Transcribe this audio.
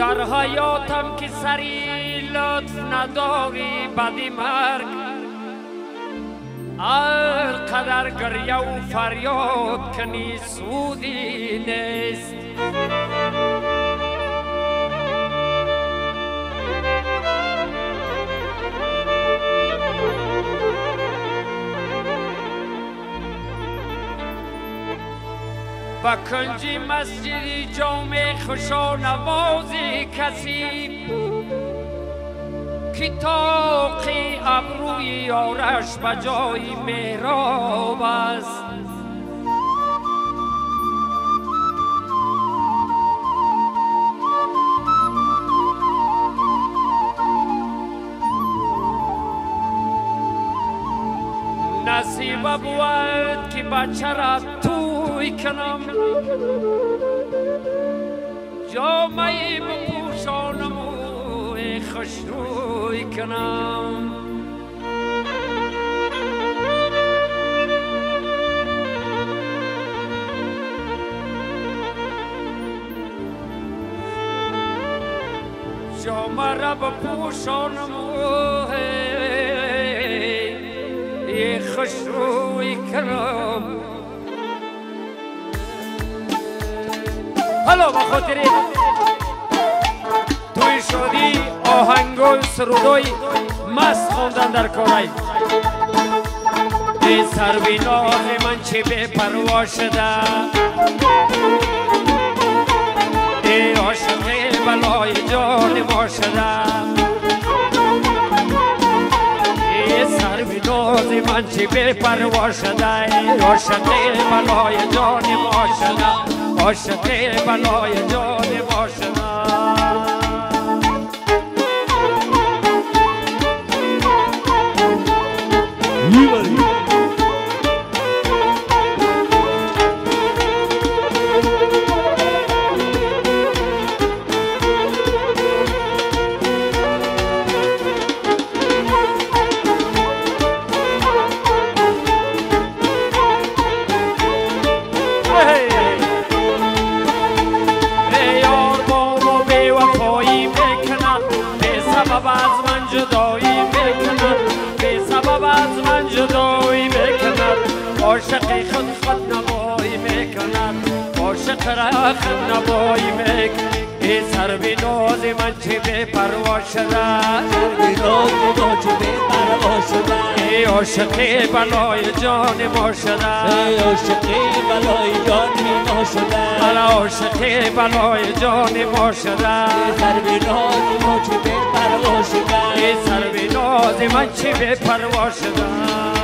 در حیاتم که سری لطف نداری بدی مرگ هر قدر گریه و فریاد کنی سودی نیست با کنجی مسجدی جامع خوشا نوازی کسی که طاقی ابروی یارش بجای محراب است نصیب بود که بچه را توی کنم جامعه بپوشانم و خوشروی کنم جامعه را بپوشانم و خوشروی کنم حالا با خاطر توی شادی آهنگای سرودای مست خوندن در کارای ای سر بی ناز من چه بی پروا شده ای عاشق بلای جان ما شده ناز من چی بی پروا شده عاشق بلای جان ما شده عاشق بلای جان ما شده عاشق خود نبایی میکند عاشق را خود نبایی میکند ای سر بی ناز من چه بی پروا شده سر بی ناز من چه بی پروا شده ای عاشق بلای جان ما شده ای عاشق بلای جان ما شده ای عاشق بلای جان ما شده ای سر بی ناز من چه بی پروا شده ای سر بی ناز من چه بی پروا شده